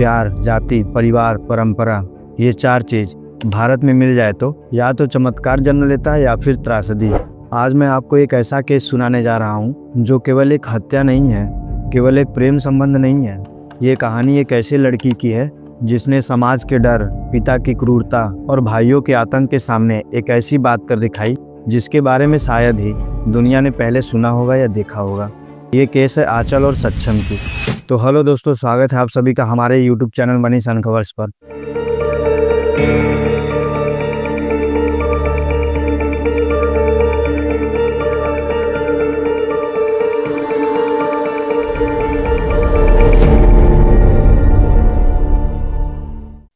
प्यार, जाति, परिवार, परंपरा, ये 4 चीज भारत में मिल जाए तो या तो चमत्कार जन्म लेता है या फिर त्रासदी। आज मैं आपको एक ऐसा केस सुनाने जा रहा हूँ जो केवल एक हत्या नहीं है, केवल एक प्रेम संबंध नहीं है। ये कहानी एक ऐसी लड़की की है जिसने समाज के डर, पिता की क्रूरता और भाइयों के आतंक के सामने एक ऐसी बात कर दिखाई जिसके बारे में शायद ही दुनिया ने पहले सुना होगा या देखा होगा। ये केस है आंचल और सक्षम की। तो हेलो दोस्तों, स्वागत है आप सभी का हमारे यूट्यूब चैनल मनी सन खबर्स पर।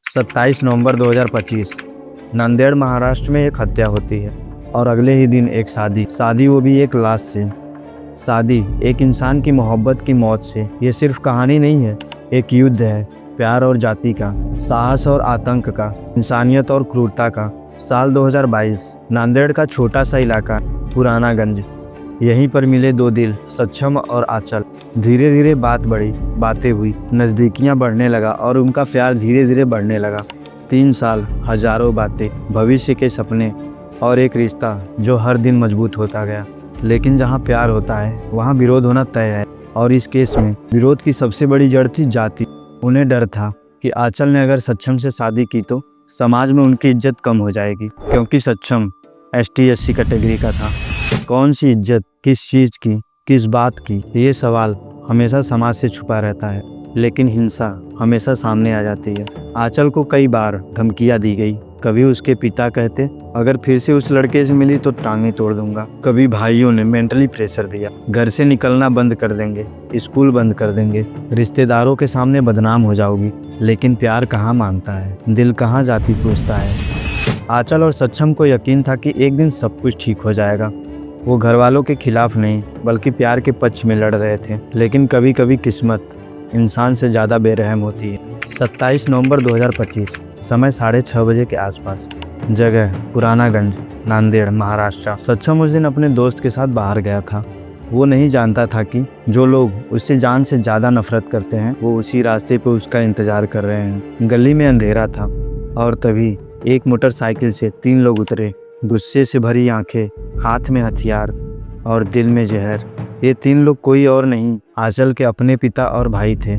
सत्ताईस नवंबर 2025 नांदेड़ महाराष्ट्र में एक हत्या होती है और अगले ही दिन एक शादी, वो भी एक लाश से। शादी एक इंसान की मोहब्बत की मौत से। ये सिर्फ कहानी नहीं है, एक युद्ध है, प्यार और जाति का, साहस और आतंक का, इंसानियत और क्रूरता का। साल 2022 नांदेड़ का छोटा सा इलाका पुरानागंज, यहीं पर मिले 2 दिल, सक्षम और आंचल। धीरे धीरे बात बढ़ी, बातें हुई, नज़दीकियाँ बढ़ने लगा और उनका प्यार धीरे धीरे बढ़ने लगा। 3 साल, हजारों बातें, भविष्य के सपने और एक रिश्ता जो हर दिन मजबूत होता गया। लेकिन जहाँ प्यार होता है वहाँ विरोध होना तय है, और इस केस में विरोध की सबसे बड़ी जड़ थी जाति। उन्हें डर था कि आंचल ने अगर सक्षम से शादी की तो समाज में उनकी इज्जत कम हो जाएगी, क्योंकि सक्षम ST/SC कैटेगरी का था। कौन सी इज्जत, किस चीज़ की, किस बात की, ये सवाल हमेशा समाज से छुपा रहता है, लेकिन हिंसा हमेशा सामने आ जाती है। आंचल को कई बार धमकियां दी गई। कभी उसके पिता कहते अगर फिर से उस लड़के से मिली तो टांगें तोड़ दूंगा। कभी भाइयों ने मेंटली प्रेशर दिया, घर से निकलना बंद कर देंगे, स्कूल बंद कर देंगे, रिश्तेदारों के सामने बदनाम हो जाओगी। लेकिन प्यार कहाँ मानता है, दिल कहाँ जाति पूछता है। आंचल और सक्षम को यकीन था कि एक दिन सब कुछ ठीक हो जाएगा। वो घर वालों के खिलाफ नहीं बल्कि प्यार के पक्ष में लड़ रहे थे। लेकिन कभी कभी किस्मत इंसान से ज़्यादा बेरहम होती है। 27 नवंबर 2025 समय 6:30 बजे के आसपास, जगह पुरानागंज, नांदेड़, महाराष्ट्र। सक्षम उस दिन अपने दोस्त के साथ बाहर गया था। वो नहीं जानता था कि जो लोग उससे जान से ज़्यादा नफरत करते हैं वो उसी रास्ते पर उसका इंतज़ार कर रहे हैं। गली में अंधेरा था और तभी एक मोटरसाइकिल से 3 लोग उतरे, गुस्से से भरी आंखें, हाथ में हथियार और दिल में जहर। ये 3 लोग कोई और नहीं, आंचल के अपने पिता और भाई थे।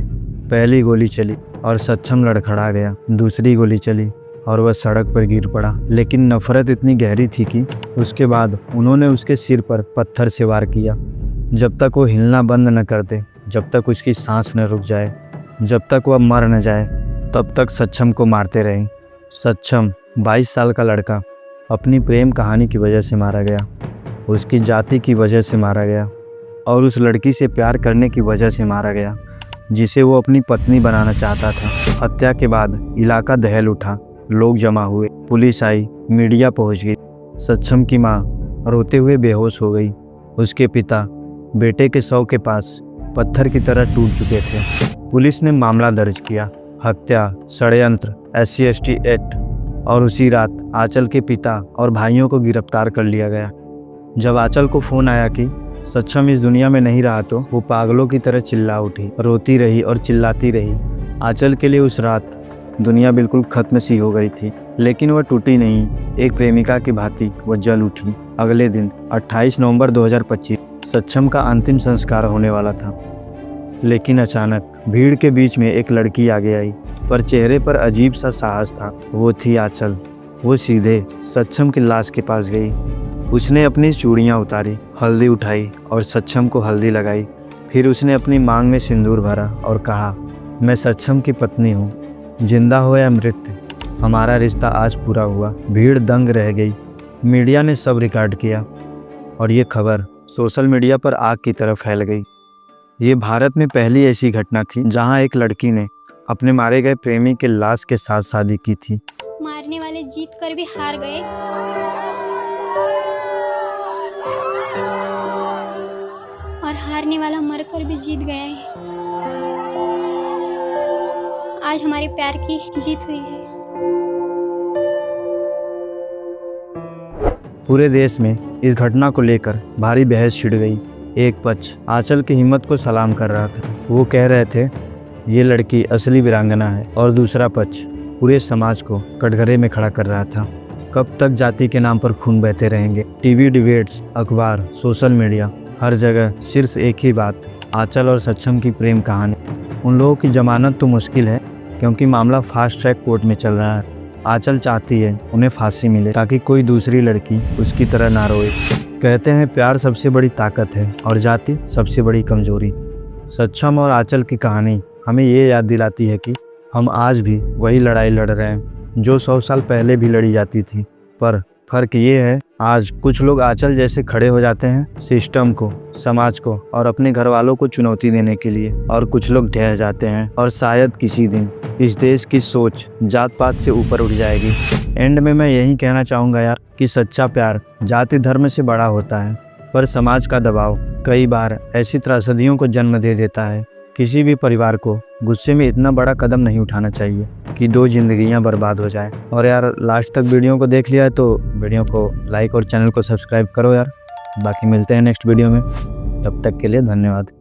पहली गोली चली और सक्षम लड़खड़ा गया। दूसरी गोली चली और वह सड़क पर गिर पड़ा। लेकिन नफरत इतनी गहरी थी कि उसके बाद उन्होंने उसके सिर पर पत्थर से वार किया। जब तक वो हिलना बंद न कर दे, जब तक उसकी सांस न रुक जाए, जब तक वह मर न जाए, तब तक सक्षम को मारते रहे। सक्षम 22 साल का लड़का अपनी प्रेम कहानी की वजह से मारा गया, उसकी जाति की वजह से मारा गया और उस लड़की से प्यार करने की वजह से मारा गया जिसे वो अपनी पत्नी बनाना चाहता था। हत्या के बाद इलाका दहल उठा, लोग जमा हुए, पुलिस आई, मीडिया पहुंच गई। सक्षम की मां रोते हुए बेहोश हो गई। उसके पिता बेटे के शव के पास पत्थर की तरह टूट चुके थे। पुलिस ने मामला दर्ज किया, हत्या, षड्यंत्र, SC/ST एक्ट, और उसी रात आंचल के पिता और भाइयों को गिरफ्तार कर लिया गया। जब आंचल को फ़ोन आया कि सक्षम इस दुनिया में नहीं रहा तो वो पागलों की तरह चिल्ला उठी, रोती रही और चिल्लाती रही। आंचल के लिए उस रात दुनिया बिल्कुल खत्म सी हो गई थी, लेकिन वह टूटी नहीं। एक प्रेमिका की भांति वह जल उठी। अगले दिन 28 नवंबर 2025 सक्षम का अंतिम संस्कार होने वाला था। लेकिन अचानक भीड़ के बीच में एक लड़की आगे आई, पर चेहरे पर अजीब सा साहस था। वो थी आंचल। वो सीधे सक्षम की लाश के पास गई। उसने अपनी चूड़ियाँ उतारी, हल्दी उठाई और सक्षम को हल्दी लगाई। फिर उसने अपनी मांग में सिंदूर भरा और कहा, मैं सक्षम की पत्नी हूँ, जिंदा हो या मृत, हमारा रिश्ता आज पूरा हुआ। भीड़ दंग रह गई। मीडिया ने सब रिकॉर्ड किया और ये खबर सोशल मीडिया पर आग की तरह फैल गई। ये भारत में पहली ऐसी घटना थी जहाँ एक लड़की ने अपने मारे गए प्रेमी के लाश के साथ शादी की थी। मारने वाले जीत कर भी हार गए और हारने वाला मरकर भी जीत गया है। आज हमारे प्यार की जीत हुई है। पूरे देश में इस घटना को लेकर भारी बहस छिड़ गई। एक पक्ष आंचल की हिम्मत को सलाम कर रहा था। वो कह रहे थे ये लड़की असली वीरांगना है और दूसरा पक्ष पूरे समाज को कटघरे में खड़ा कर रहा था। कब तक जाति के नाम पर खून बहते रहेंगे? टीवी डिबेट्स, अखबार, सोशल मीडिया, हर जगह सिर्फ एक ही बात, आंचल और सक्षम की प्रेम कहानी। उन लोगों की जमानत तो मुश्किल है क्योंकि मामला फास्ट ट्रैक कोर्ट में चल रहा है। आंचल चाहती है उन्हें फांसी मिले ताकि कोई दूसरी लड़की उसकी तरह ना रोए। कहते हैं प्यार सबसे बड़ी ताकत है और जाति सबसे बड़ी कमजोरी। सक्षम और आंचल की कहानी हमें ये याद दिलाती है कि हम आज भी वही लड़ाई लड़ रहे हैं जो 100 साल पहले भी लड़ी जाती थी। पर फर्क ये है, आज कुछ लोग आंचल जैसे खड़े हो जाते हैं सिस्टम को, समाज को और अपने घर वालों को चुनौती देने के लिए, और कुछ लोग ढह जाते हैं। और शायद किसी दिन इस देश की सोच जात पात से ऊपर उठ जाएगी। एंड में मैं यही कहना चाहूँगा यार कि सच्चा प्यार जाति धर्म से बड़ा होता है, पर समाज का दबाव कई बार ऐसी त्रासदियों को जन्म दे देता है। किसी भी परिवार को गुस्से में इतना बड़ा कदम नहीं उठाना चाहिए कि 2 जिंदगियां बर्बाद हो जाएं। और यार लास्ट तक वीडियो को देख लिया है तो वीडियो को लाइक और चैनल को सब्सक्राइब करो यार। बाकी मिलते हैं नेक्स्ट वीडियो में, तब तक के लिए धन्यवाद।